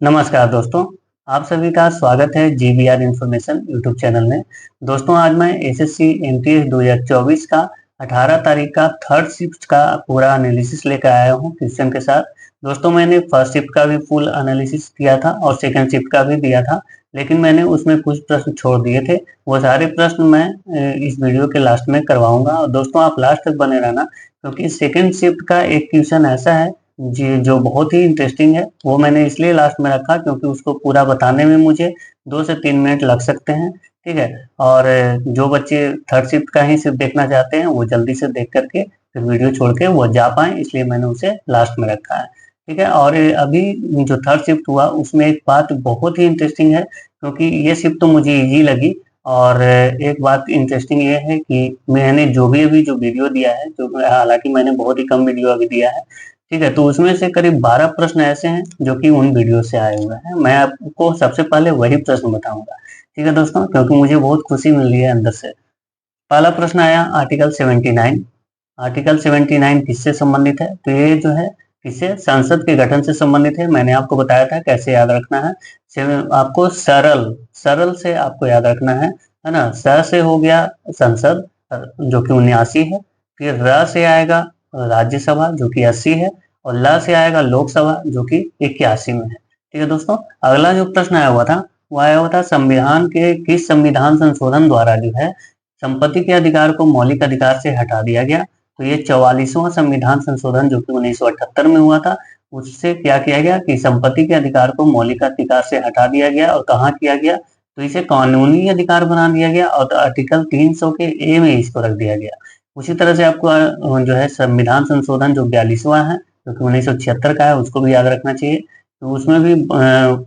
नमस्कार दोस्तों, आप सभी का स्वागत है जीबीआर इन्फॉर्मेशन यूट्यूब चैनल में। दोस्तों आज मैं एसएससी एमटीएस 2024 का 18 तारीख का थर्ड शिफ्ट का पूरा एनालिसिस लेकर आया हूं क्वेश्चन के साथ। दोस्तों मैंने फर्स्ट शिफ्ट का भी फुल एनालिसिस किया था और सेकंड शिफ्ट का भी दिया था, लेकिन मैंने उसमें कुछ प्रश्न छोड़ दिए थे। वो सारे प्रश्न मैं इस वीडियो के लास्ट में करवाऊंगा और दोस्तों आप लास्ट तक बने रहना, क्योंकि सेकंड शिफ्ट का एक क्वेश्चन ऐसा है जी जो बहुत ही इंटरेस्टिंग है। वो मैंने इसलिए लास्ट में रखा क्योंकि उसको पूरा बताने में मुझे 2 से 3 मिनट लग सकते हैं, ठीक है। और जो बच्चे थर्ड शिफ्ट का ही सिर्फ देखना चाहते हैं वो जल्दी से देख करके फिर वीडियो छोड़ के वो जा पाए, इसलिए मैंने उसे लास्ट में रखा है, ठीक है। और अभी जो थर्ड शिफ्ट हुआ उसमें एक बात बहुत ही इंटरेस्टिंग है, क्योंकि ये शिफ्ट तो मुझे ईजी लगी। और एक बात इंटरेस्टिंग ये है कि मैंने जो भी अभी जो वीडियो दिया है, जो हालांकि मैंने बहुत ही कम वीडियो अभी दिया है, ठीक है, तो उसमें से करीब 12 प्रश्न ऐसे हैं जो कि उन वीडियो से आए हुए हैं। मैं आपको सबसे पहले वही प्रश्न बताऊंगा, ठीक है दोस्तों, क्योंकि मुझे बहुत खुशी मिल रही है अंदर से। पहला प्रश्न आया आर्टिकल 79। आर्टिकल 79 किससे संबंधित है? तो ये जो है किससे, संसद के गठन से संबंधित है। मैंने आपको बताया था कैसे याद रखना है। आपको सरल सरल से आपको याद रखना है ना। स से हो गया संसद जो कि 79 है, फिर र से आएगा राज्यसभा जो कि 80 है, और ल से आएगा लोकसभा जो कि 81 में है, ठीक है दोस्तों। अगला जो प्रश्न आया हुआ था वो आया हुआ था संविधान के किस संविधान संशोधन द्वारा जो है संपत्ति के अधिकार को मौलिक अधिकार से हटा दिया गया? तो ये 44वां संविधान संशोधन जो कि 1978 में हुआ था, उससे क्या किया गया कि संपत्ति के अधिकार को मौलिक अधिकार से हटा दिया गया। और कहाँ किया गया? तो इसे कानूनी अधिकार बना दिया गया और आर्टिकल 300 के ए में इसको रख दिया गया। उसी तरह से आपको जो है संविधान संशोधन जो 42वां है जो कि 1976 का है, उसको भी याद रखना चाहिए। तो उसमें भी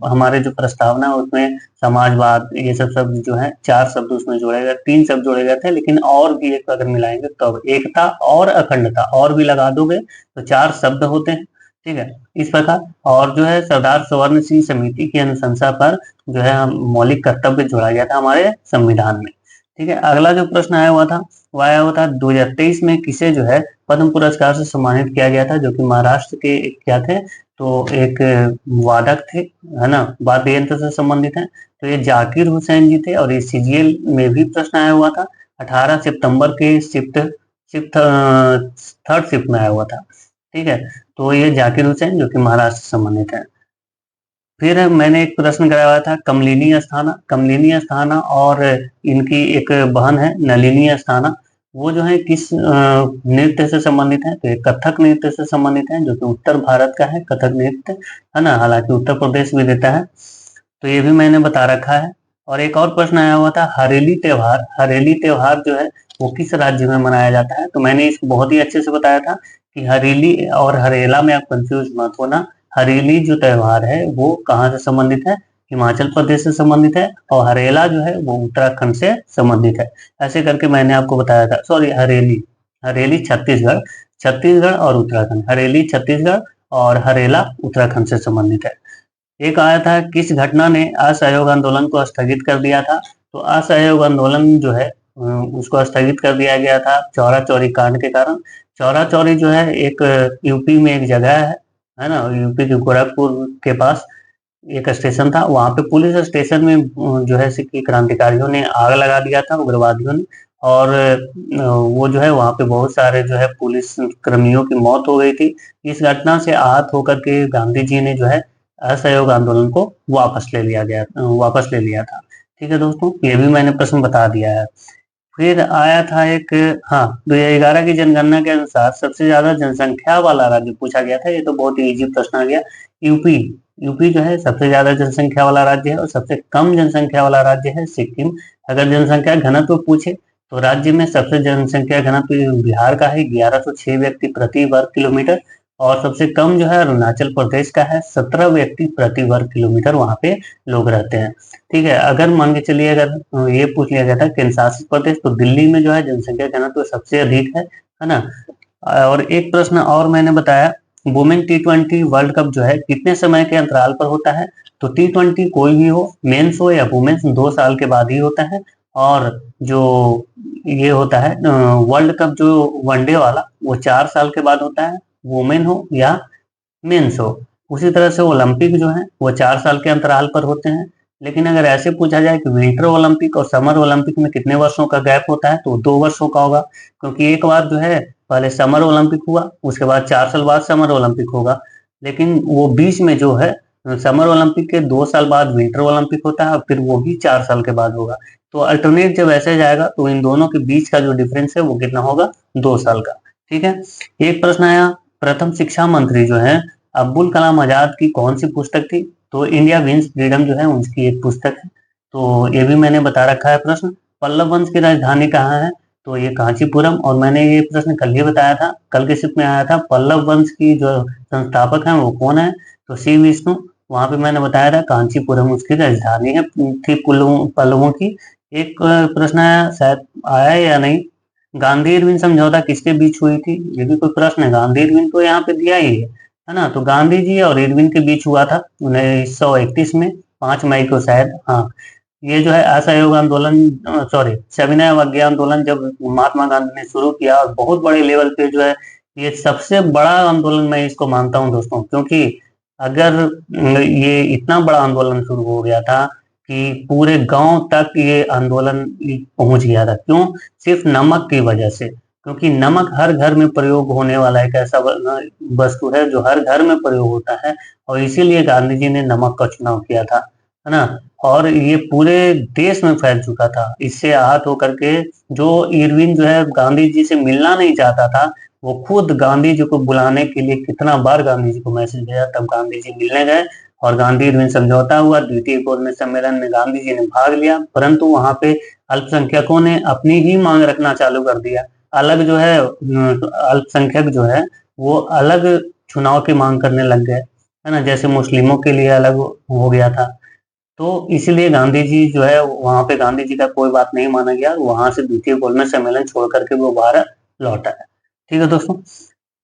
हमारे जो प्रस्तावना है उसमें समाजवाद ये सब शब्द जो है 4 शब्द उसमें जोड़े गए, 3 शब्द जोड़े गए थे, लेकिन और भी एक अगर मिलाएंगे तो एकता और अखंडता और भी लगा दोगे तो 4 शब्द होते हैं, ठीक है, इस प्रकार। और जो है सरदार स्वर्ण सिंह समिति की अनुशंसा पर जो है हम मौलिक कर्तव्य जोड़ा गया था हमारे संविधान में, ठीक है। अगला जो प्रश्न आया हुआ था वो आया हुआ था 2023 में किसे जो है पद्म पुरस्कार से सम्मानित किया गया था, जो कि महाराष्ट्र के क्या थे, तो एक वादक थे, है ना, वाद्य यंत्र से संबंधित है। तो ये जाकिर हुसैन जी थे और ये सीजीएल में भी प्रश्न आया हुआ था 18 सितंबर के शिफ्ट शिफ्ट थर्ड शिफ्ट में आया हुआ था, ठीक है। तो ये जाकिर हुसैन जो कि महाराष्ट्र से संबंधित है। फिर मैंने एक प्रश्न कराया हुआ था कमलिनी अस्थाना। कमलिनी अस्थाना और इनकी एक बहन है नलिनी अस्थाना, वो जो है किस नृत्य से संबंधित है? तो ये कथक नृत्य से संबंधित है जो कि उत्तर भारत का है कथक नृत्य, है ना, हालांकि उत्तर प्रदेश भी देता है, तो ये भी मैंने बता रखा है। और एक और प्रश्न आया हुआ था हरेली त्योहार। हरेली त्योहार जो है वो किस राज्य में मनाया जाता है? तो मैंने इसको बहुत ही अच्छे से बताया था कि हरेली और हरेला में आप कंफ्यूज मत होना। हरेली जो त्योहार है वो कहाँ से संबंधित है? हिमाचल प्रदेश से संबंधित है, और हरेला जो है वो उत्तराखंड से संबंधित है। ऐसे करके मैंने आपको बताया था, सॉरी हरेली, हरेली छत्तीसगढ़, छत्तीसगढ़ और उत्तराखंड, हरेली छत्तीसगढ़ और हरेला उत्तराखंड से संबंधित है। एक आया था किस घटना ने असहयोग आंदोलन को स्थगित कर दिया था? तो असहयोग आंदोलन जो है उसको स्थगित कर दिया गया था चौरा चौरी कांड के कारण। चौरा चौरी जो है एक यूपी में एक जगह है ना, यूपी के गोरखपुर के पास एक स्टेशन था। वहां पे पुलिस स्टेशन में जो है सिक्की क्रांतिकारियों ने आग लगा दिया था, उग्रवादियों ने। और वो जो है वहां पे बहुत सारे जो है पुलिस कर्मियों की मौत हो गई थी। इस घटना से आहत होकर के गांधी जी ने जो है असहयोग आंदोलन को वापस ले लिया था, ठीक है दोस्तों, ये भी मैंने प्रश्न बता दिया है। फिर आया था एक, हाँ, 2011 की जनगणना के अनुसार सबसे ज्यादा जनसंख्या वाला राज्य पूछा गया था। ये तो बहुत ही इजी प्रश्न आ गया। यूपी। यूपी जो है सबसे ज्यादा जनसंख्या वाला राज्य है, और सबसे कम जनसंख्या वाला राज्य है सिक्किम। अगर जनसंख्या घनत्व पूछे तो राज्य में सबसे जनसंख्या घनत्व बिहार का है 1106 व्यक्ति प्रति वर्ग किलोमीटर, और सबसे कम जो है अरुणाचल प्रदेश का है 17 व्यक्ति प्रति वर्ग किलोमीटर, वहां पे लोग रहते हैं, ठीक है। अगर मान के चलिए अगर ये पूछ लिया जाता है केंद्र शासित प्रदेश, तो दिल्ली में जो है जनसंख्या घनत्व सबसे अधिक है ना। और एक प्रश्न और मैंने बताया, वुमेन T20 वर्ल्ड कप जो है कितने समय के अंतराल पर होता है? तो T20 कोई भी हो, मेंस हो या वुमेन्स, 2 साल के बाद ही होता है। और जो ये होता है वर्ल्ड कप जो वनडे वाला वो 4 साल के बाद होता है, वुमेन हो या मेंस हो, उसी तरह से ओलंपिक जो है वो 4 साल के अंतराल पर होते हैं। लेकिन अगर ऐसे पूछा जाए कि विंटर ओलंपिक और समर ओलंपिक में कितने वर्षों का गैप होता है, तो 2 वर्षों का होगा, क्योंकि एक बार जो है पहले समर ओलंपिक हुआ, उसके बाद 4 साल बाद समर ओलंपिक होगा। लेकिन वो बीच में जो है समर ओलंपिक के 2 साल बाद विंटर ओलंपिक होता है, और फिर वो भी 4 साल के बाद होगा। तो अल्टरनेट जब ऐसे जाएगा तो इन दोनों के बीच का जो डिफरेंस है वो कितना होगा, 2 साल का। ठीक है। एक प्रश्न आया, प्रथम शिक्षा मंत्री जो है अब्दुल कलाम आजाद की कौन सी पुस्तक थी? तो इंडिया विंस फ्रीडम जो है उसकी एक पुस्तक है। तो ये भी मैंने बता रखा है प्रश्न। पल्लव वंश की राजधानी कहाँ है? तो ये कांचीपुरम। और मैंने ये प्रश्न कल ही बताया था, कल के शिफ्ट में आया था। पल्लव वंश की जो संस्थापक है वो कौन है? तो श्री विष्णु। वहां पे मैंने बताया था कांचीपुरम उसकी राजधानी है थी पल्लवों की। एक प्रश्न आया, शायद आया है या नहीं, गांधी इरविन समझौता किसके बीच हुई थी? ये भी कोई प्रश्न है। गांधी इरविन तो यहाँ पे दिया ही है ना। तो गांधी जी और इरविन के बीच हुआ था 1931 में, 5 मई को शायद। हाँ, ये जो है असहयोग आंदोलन, सॉरी, सविनय अवज्ञा आंदोलन जब महात्मा गांधी ने शुरू किया, और बहुत बड़े लेवल पे जो है ये सबसे बड़ा आंदोलन मैं इसको मानता हूँ दोस्तों। क्योंकि अगर ये इतना बड़ा आंदोलन शुरू हो गया था कि पूरे गांव तक ये आंदोलन पहुंच गया था। क्यों? सिर्फ नमक की वजह से। क्योंकि नमक हर घर में प्रयोग होने वाला एक ऐसा वस्तु है जो हर घर में प्रयोग होता है, और इसीलिए गांधी जी ने नमक का चुनाव किया था, है ना। और ये पूरे देश में फैल चुका था। इससे आहत होकर के जो इरविन जो है गांधी जी से मिलना नहीं चाहता था, वो खुद गांधी जी को बुलाने के लिए कितना बार गांधी जी को मैसेज भेजा, तब गांधी जी मिलने गए और गांधी इरविन समझौता हुआ। द्वितीय गोलमेज सम्मेलन में गांधी जी ने भाग लिया, परंतु वहां पे अल्पसंख्यकों ने अपनी ही मांग रखना चालू कर दिया। अलग जो है अल्पसंख्यक जो है वो अलग चुनाव की मांग करने लग गए, है ना। जैसे मुस्लिमों के लिए अलग हो गया था। तो इसीलिए गांधी जी जो है वहां पे गांधी जी का कोई बात नहीं माना गया। वहां से द्वितीय गोलमेज सम्मेलन छोड़ करके वो भारत लौटा है। ठीक है दोस्तों।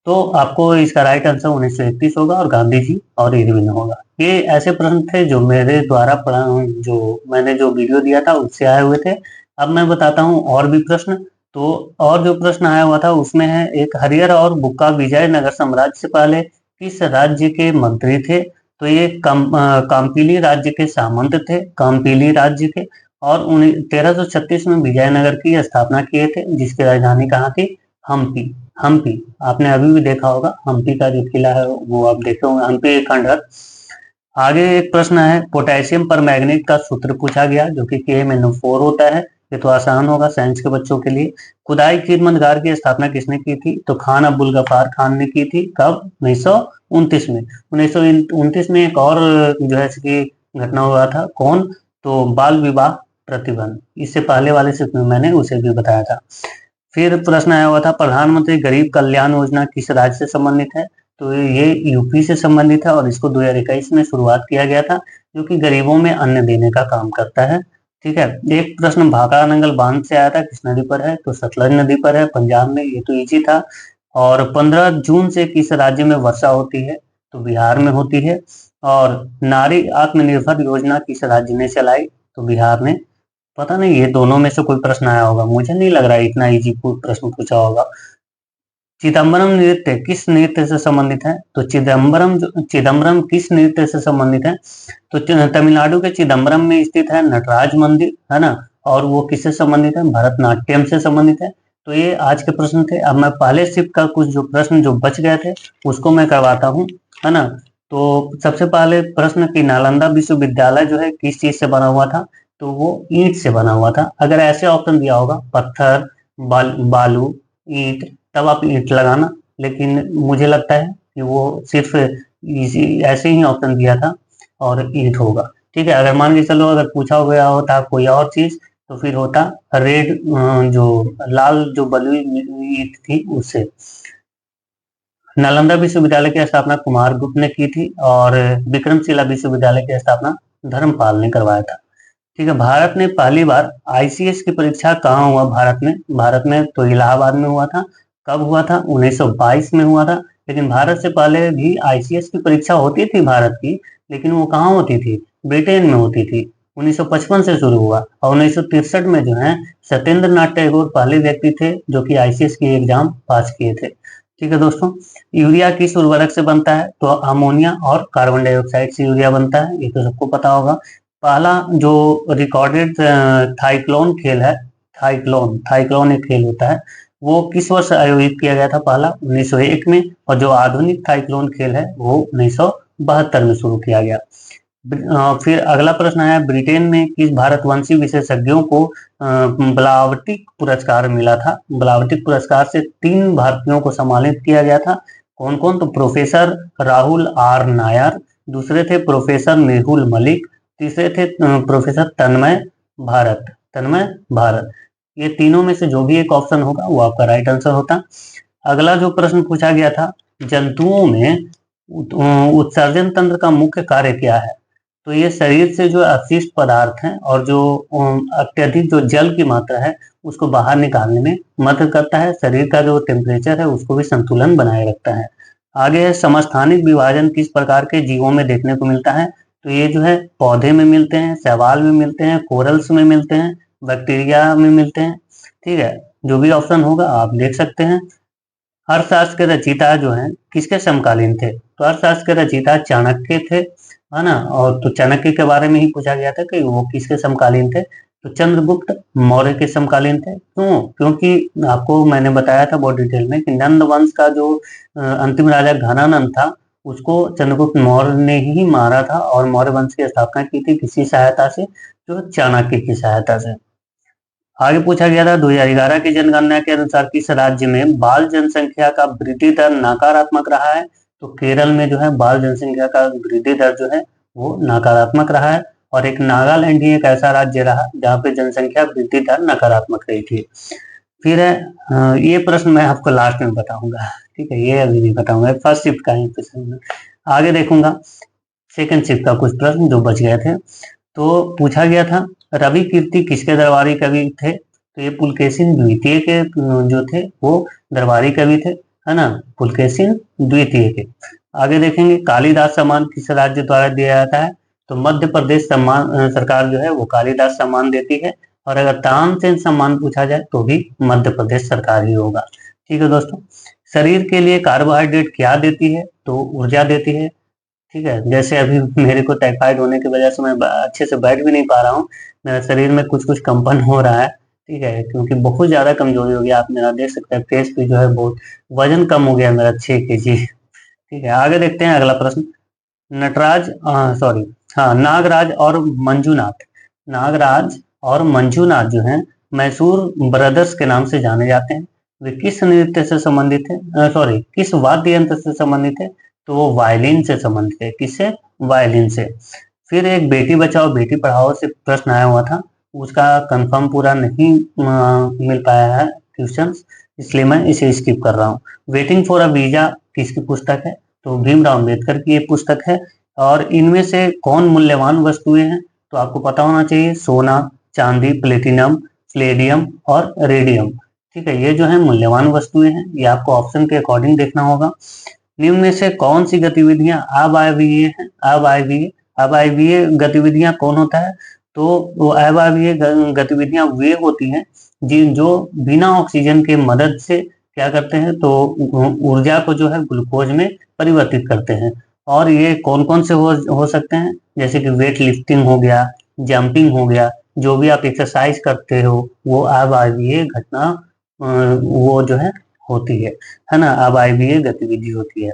तो आपको इसका राइट आंसर 1931 होगा, और गांधी जी और इरविन होगा। ये ऐसे प्रश्न थे जो मेरे द्वारा पढ़ा, जो मैंने जो वीडियो दिया था उससे आए हुए थे। अब मैं बताता हूँ और भी प्रश्न। तो और जो प्रश्न आया हुआ था उसमें है, एक हरिहर और बुक्का विजयनगर साम्राज्य से पहले किस राज्य के मंत्री थे? तो ये काम्पीली राज्य के सामंत थे, काम्पीली राज्य के। और 1336 में विजयनगर की स्थापना किए थे, जिसकी राजधानी कहाँ थी? हम्पी। हम्पी आपने अभी भी देखा होगा, हम्पी का जो किला है वो आप देखे होंगे, हम्पी खंडहर। आगे एक प्रश्न है, पोटेशियम परमैंगनेट का सूत्र पूछा गया, जो कि KMnO4 होता है। ये तो आसान होगा साइंस के बच्चों के लिए। खुदाई खीरमंदगार की स्थापना किसने की थी? तो खान अब्दुल गफार खान ने की थी। कब? 1929 में। 1929 में एक और जो है इसकी घटना हुआ था। कौन? तो बाल विवाह प्रतिबंध। इससे पहले वाले शिफ्ट में मैंने उसे भी बताया था। फिर प्रश्न आया हुआ था, प्रधानमंत्री गरीब कल्याण योजना किस राज्य से संबंधित है? तो ये यूपी से संबंधित है, और इसको 2021 में शुरुआत किया गया था, जो कि गरीबों में अन्न देने का काम करता है। ठीक है। एक प्रश्न भाखड़ा नंगल बांध से आया था, किस नदी पर है? तो सतलज नदी पर है, पंजाब में। ये तो इजी था। और 15 जून से किस राज्य में वर्षा होती है? तो बिहार में होती है। और नारी आत्मनिर्भर योजना किस राज्य ने चलाई? तो बिहार ने। पता नहीं, ये दोनों में से कोई प्रश्न आया होगा, मुझे नहीं लग रहा है इतना इजी प्रश्न पूछा होगा। चिदम्बरम नृत्य किस नृत्य से संबंधित है? तो चिदम्बरम किस नृत्य से संबंधित है? तो तमिलनाडु के चिदम्बरम में स्थित है नटराज मंदिर, है ना। और वो किससे संबंधित है? भरतनाट्यम से संबंधित है। तो ये आज के प्रश्न थे। अब मैं पहले शिफ्ट का कुछ जो प्रश्न जो बच गए थे उसको मैं करवाता हूँ, है ना। तो सबसे पहले प्रश्न की नालंदा विश्वविद्यालय जो है किस चीज से बना हुआ था? तो वो ईंट से बना हुआ था। अगर ऐसे ऑप्शन दिया होगा पत्थर, बालू, ईंट, तब आप ईंट लगाना। लेकिन मुझे लगता है कि वो सिर्फ इसी ऐसे ही ऑप्शन दिया था, और ईंट होगा। ठीक है। अगर मान के चलो अगर पूछा गया होता कोई और चीज, तो फिर होता रेड, जो लाल जो बलुई ईंट थी उससे। नालंदा विश्वविद्यालय की स्थापना कुमारगुप्त ने की थी, और विक्रमशिला विश्वविद्यालय की स्थापना धर्मपाल ने करवाया था। ठीक है। भारत ने पहली बार ICS की परीक्षा कहाँ हुआ? भारत में तो इलाहाबाद में हुआ था। कब हुआ था? 1922 में हुआ था। लेकिन भारत से पहले भी ICS की परीक्षा होती थी भारत की, लेकिन वो कहाँ होती थी? ब्रिटेन में होती थी। 1955 से शुरू हुआ, और 1963 में जो है सत्येंद्र नाथ टैगोर पहले व्यक्ति थे जो कि ICS की एग्जाम पास किए थे। ठीक है दोस्तों। यूरिया किस उर्वरक से बनता है? तो अमोनिया और कार्बन डाइऑक्साइड से यूरिया बनता है, ये तो सबको पता होगा। पहला जो रिकॉर्डेड थाइक्लोन खेल है, थाइक्लोन थाइक्लोन एक खेल होता है, वो किस वर्ष आयोजित किया गया था? पहला 1901 में, और जो आधुनिक थाइक्लोन खेल है वो 1972 में शुरू किया गया। फिर अगला प्रश्न आया, ब्रिटेन में किस भारतवंशी विशेषज्ञों को ब्लावटिक पुरस्कार मिला था? ब्लावटिक पुरस्कार से 3 भारतीयों को सम्मानित किया गया था। कौन कौन? तो प्रोफेसर राहुल आर नायर, दूसरे थे प्रोफेसर मेहुल मलिक, तीसरे थे प्रोफेसर तन्मय भारत। ये तीनों में से जो भी एक ऑप्शन होगा वो आपका राइट आंसर होता। अगला जो प्रश्न पूछा गया था, जंतुओं में उत्सर्जन तंत्र का मुख्य कार्य क्या है? तो ये शरीर से जो अपशिष्ट पदार्थ हैं और जो अत्यधिक जो जल की मात्रा है उसको बाहर निकालने में मदद करता है। शरीर का जो टेम्परेचर है उसको भी संतुलन बनाए रखता है। आगे है, समस्थानिक विभाजन किस प्रकार के जीवों में देखने को मिलता है? तो ये जो है पौधे में मिलते हैं, शैवाल में मिलते हैं, कोरल्स में मिलते हैं, बैक्टीरिया में मिलते हैं। ठीक है, जो भी ऑप्शन होगा आप देख सकते हैं। अर्थशास्त्र के रचयिता जो हैं किसके समकालीन थे? तो अर्थशास्त्र के रचयिता चाणक्य थे, है ना। और तो चाणक्य के बारे में ही पूछा गया था कि वो किसके समकालीन थे? तो चंद्रगुप्त मौर्य के समकालीन थे। क्यों? क्योंकि आपको मैंने बताया था बहुत डिटेल में कि नंद वंश का जो अंतिम राजा घनानंद था उसको चंद्रगुप्त मौर्य ने ही मारा था और मौर्य वंश की स्थापना की थी किसी सहायता से? जो चाणक्य की सहायता से। आगे पूछा गया था 2011 की जनगणना के अनुसार किस राज्य में बाल जनसंख्या का वृद्धि दर नकारात्मक रहा है? तो केरल में जो है बाल जनसंख्या का वृद्धि दर जो है वो नकारात्मक रहा है। और एक नागालैंड ही एक ऐसा राज्य रहा जहाँ पे जनसंख्या वृद्धि दर नकारात्मक रही थी। फिर है ये प्रश्न मैं आपको लास्ट में बताऊंगा, ठीक है, ये अभी नहीं बताऊंगा, फर्स्ट शिफ्ट का ही प्रश्न आगे देखूंगा। सेकंड शिफ्ट का कुछ प्रश्न जो बच गए थे। तो पूछा गया था रवि कीर्ति किसके दरबारी कवि थे? तो ये पुलकेशिन द्वितीय के जो थे वो दरबारी कवि थे, है ना, पुलकेशिन द्वितीय के। आगे देखेंगे कालिदास सम्मान किस राज्य द्वारा दिया जाता है? तो मध्य प्रदेश सम्मान सरकार जो है वो कालिदास सम्मान देती है। और अगर तानसेन सम्मान पूछा जाए तो भी मध्य प्रदेश सरकार ही होगा। ठीक है दोस्तों, शरीर के लिए कार्बोहाइड्रेट क्या देती है? तो ऊर्जा देती है। ठीक है, जैसे अभी मेरे को टाइफाइड होने की वजह से मैं अच्छे से बैठ भी नहीं पा रहा हूँ, मेरा शरीर में कुछ कुछ कंपन हो रहा है। ठीक है, क्योंकि बहुत ज्यादा कमजोरी हो गया, आप मेरा देख सकते हैं फेस भी जो है बहुत, वजन कम हो गया मेरा 6 kg। ठीक है, आगे देखते हैं अगला प्रश्न। नटराज सॉरी हाँ नागराज और मंजूनाथ, नागराज और मंजूनाथ जो हैं मैसूर ब्रदर्स के नाम से जाने जाते हैं। वे किस नृत्य से संबंधित है, सॉरी किस वाद्य यंत्र से संबंधित है? तो वो वायलिन से संबंधित है। किससे? वायलिन से। फिर एक बेटी बचाओ बेटी पढ़ाओ से प्रश्न आया हुआ था, उसका कंफर्म पूरा नहीं मिल पाया है क्वेश्चन, इसलिए मैं इसे स्किप कर रहा हूँ। वेटिंग फॉर अ वीजा किसकी पुस्तक है? तो भीमराव अम्बेडकर की ये पुस्तक है। और इनमें से कौन मूल्यवान वस्तुएं हैं? तो आपको पता होना चाहिए, सोना, चांदी, प्लेटिनम, प्लेडियम और रेडियम। ठीक है, ये जो है मूल्यवान वस्तुएं हैं, ये आपको ऑप्शन के अकॉर्डिंग देखना होगा। निम्न में से कौन सी गतिविधियां अवायवीय हैं? अवायवीय गतिविधियां कौन होता है? तो वो अवायवीय गतिविधियां वे होती हैं जिन जो बिना ऑक्सीजन के मदद से क्या करते हैं? तो ऊर्जा को जो है ग्लूकोज में परिवर्तित करते हैं। और ये कौन कौन से हो सकते हैं? जैसे कि वेट लिफ्टिंग हो गया, जंपिंग हो गया, जो भी आप एक्सरसाइज करते हो वो अवायवीय घटना वो जो है होती है ना, अवायवीय गतिविधि होती है।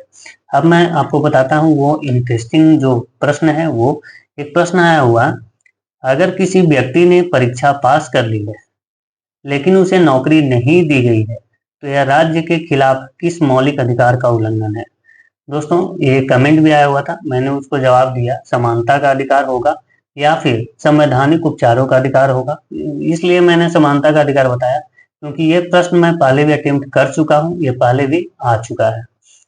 अब मैं आपको बताता हूँ वो इंटरेस्टिंग जो प्रश्न है। वो एक प्रश्न आया हुआ, अगर किसी व्यक्ति ने परीक्षा पास कर ली है लेकिन उसे नौकरी नहीं दी गई है तो यह राज्य के खिलाफ किस मौलिक अधिकार का उल्लंघन है? दोस्तों ये कमेंट भी आया हुआ था, मैंने उसको जवाब दिया समानता का अधिकार होगा या फिर संवैधानिक उपचारों का अधिकार होगा। इसलिए मैंने समानता का अधिकार बताया क्योंकि ये प्रश्न मैं पहले भी अटेम्प्ट कर चुका हूँ, ये पहले भी आ चुका है।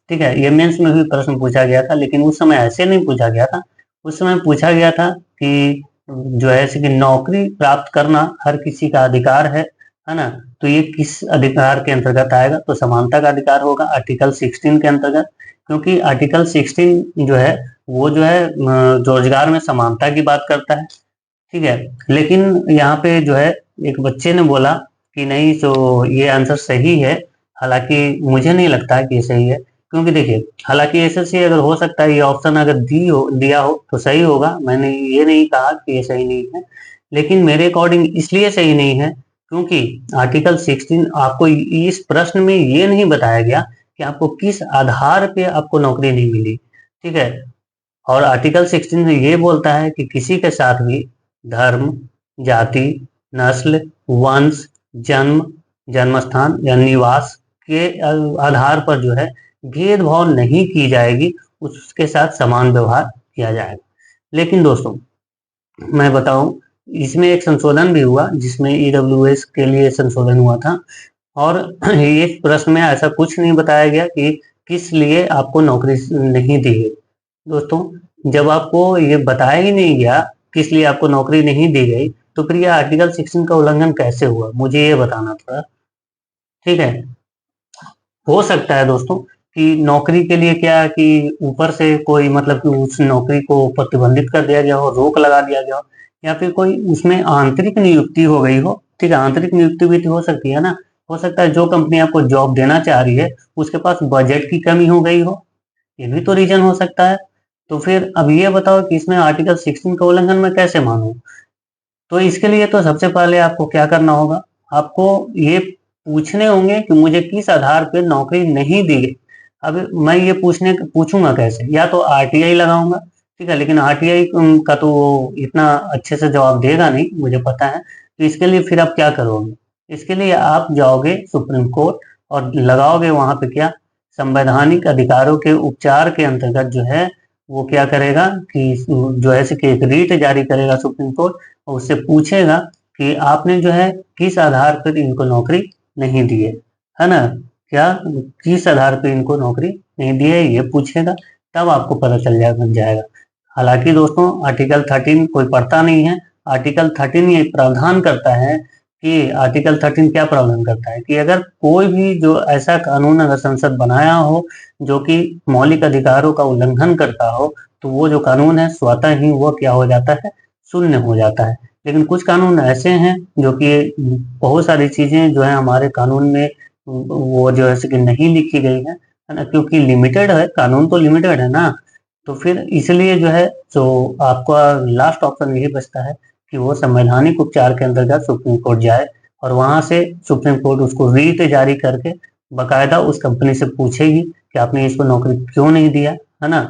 ठीक है, ये मेंस में भी प्रश्न पूछा गया था लेकिन उस समय ऐसे नहीं पूछा गया था। उस समय पूछा गया था कि जो है कि नौकरी प्राप्त करना हर किसी का अधिकार है ना। तो ये किस अधिकार के अंतर्गत आएगा? तो समानता का अधिकार होगा आर्टिकल 16 के अंतर्गत। क्योंकि आर्टिकल 16 जो है वो जो है रोजगार में समानता की बात करता है। ठीक है, लेकिन यहाँ पे जो है एक बच्चे ने बोला कि नहीं, तो ये आंसर सही है, हालांकि मुझे नहीं लगता कि ये सही है, क्योंकि देखिए, हालांकि एसएससी अगर हो सकता है ये ऑप्शन अगर दिया हो तो सही होगा, मैंने ये नहीं कहा कि ये सही नहीं है, लेकिन मेरे अकॉर्डिंग इसलिए सही नहीं है क्योंकि आर्टिकल 16 आपको इस प्रश्न में ये नहीं बताया गया कि आपको किस आधार पे आपको नौकरी नहीं मिली। ठीक है, और आर्टिकल 16 में ये बोलता है कि किसी के साथ भी धर्म, जाति, नस्ल, वंश, जन्म, जन्मस्थान या निवास के आधार पर जो है भेदभाव नहीं की जाएगी, उसके साथ समान व्यवहार किया जाएगा। लेकिन दोस्तों, मैं बताऊं, इसमें एक संशोधन भी हुआ जिसमें ईडब्ल्यूएस के लिए संशोधन हुआ था, और इस प्रश्न में ऐसा कुछ नहीं बताया गया कि किस लिए आपको नौकरी नहीं दी गई। दोस्तों, जब आपको ये बताया ही नहीं गया किस लिए आपको नौकरी नहीं दी गई, तो फिर ये आर्टिकल 16 का उल्लंघन कैसे हुआ, मुझे ये बताना था। ठीक है, हो सकता है दोस्तों कि नौकरी के लिए क्या है कि ऊपर से कोई मतलब कि उस नौकरी को प्रतिबंधित कर दिया गया हो, रोक लगा दिया गया हो, या फिर कोई उसमें आंतरिक नियुक्ति हो गई हो। ठीक है, आंतरिक नियुक्ति भी तो हो सकती है ना। हो सकता है जो कंपनी आपको जॉब देना चाह रही है उसके पास बजट की कमी हो गई हो, ये भी तो रीजन हो सकता है। तो फिर अब ये बताओ कि इसमें आर्टिकल 16 का उल्लंघन मैं कैसे मानूं। तो इसके लिए तो सबसे पहले आपको क्या करना होगा, आपको ये पूछने होंगे कि मुझे किस आधार पर नौकरी नहीं दी गई। अब मैं ये पूछूंगा कैसे, या तो आरटीआई लगाऊंगा। ठीक है, लेकिन आरटीआई का तो वो इतना अच्छे से जवाब देगा नहीं, मुझे पता है। तो इसके लिए फिर आप क्या करोगे, इसके लिए आप जाओगे सुप्रीम कोर्ट और लगाओगे वहां पे क्या, संवैधानिक अधिकारों के उपचार के अंतर्गत जो है वो क्या करेगा कि जो है कि एक रीट जारी करेगा सुप्रीम कोर्ट, और उससे पूछेगा कि आपने जो है किस आधार पर इनको नौकरी नहीं दी है ना, क्या किस आधार पर इनको नौकरी नहीं दी है, ये पूछेगा। तब आपको पता चल जाएगा। हालांकि दोस्तों, आर्टिकल 13 कोई पढ़ता नहीं है। आर्टिकल 13 ये प्रावधान करता है कि आर्टिकल 13 क्या प्रावधान करता है कि अगर कोई भी जो ऐसा कानून अगर संसद बनाया हो जो कि मौलिक अधिकारों का उल्लंघन करता हो, तो वो जो कानून है स्वतः ही वो क्या हो जाता है, शून्य हो जाता है। लेकिन कुछ कानून ऐसे हैं जो कि बहुत सारी चीजें जो है हमारे कानून में वो जो है कि नहीं लिखी गई है ना, क्योंकि लिमिटेड है कानून, तो लिमिटेड है ना। तो फिर इसलिए जो है जो आपका लास्ट ऑप्शन यही बचता है कि वो संवैधानिक उपचार के अंतर्गत सुप्रीम कोर्ट जाए, और वहां से सुप्रीम कोर्ट उसको रीट जारी करके बकायदा उस कंपनी से पूछेगी कि आपने इसको नौकरी क्यों नहीं दिया, है ना।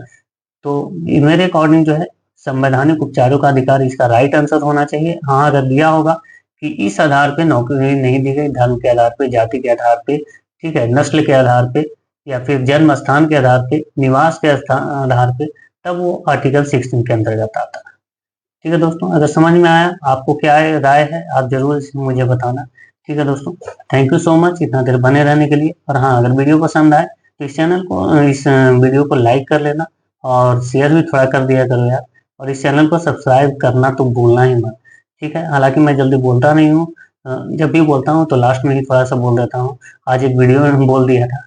तो मेरे अकॉर्डिंग जो है संवैधानिक उपचारों का अधिकार इसका राइट आंसर होना चाहिए। हाँ, अगर दिया होगा कि इस आधार पे नौकरी नहीं दी गई, धर्म के आधार पे, जाति के आधार पे, ठीक है, नस्ल के आधार पे, या फिर जन्म स्थान के आधार पे, निवास के आधार पे, तब वो आर्टिकल 16 के अंतर्गत आता है। ठीक है दोस्तों, अगर समझ में आया, आपको क्या राय है, आप जरूर मुझे बताना। ठीक है दोस्तों, थैंक यू सो मच इतना देर बने रहने के लिए। और हाँ, अगर वीडियो पसंद आए तो इस वीडियो को लाइक कर लेना, और शेयर भी थोड़ा कर दिया करो यार। और इस चैनल को सब्सक्राइब करना तो भूलना ही मत। ठीक है, हालांकि मैं जल्दी बोलता नहीं हूँ, जब भी बोलता हूँ तो लास्ट में ही थोड़ा सा बोल देता हूँ। आज एक वीडियो में बोल दिया था।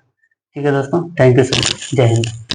ठीक है दोस्तों, थैंक यू सो मच, जय हिंद।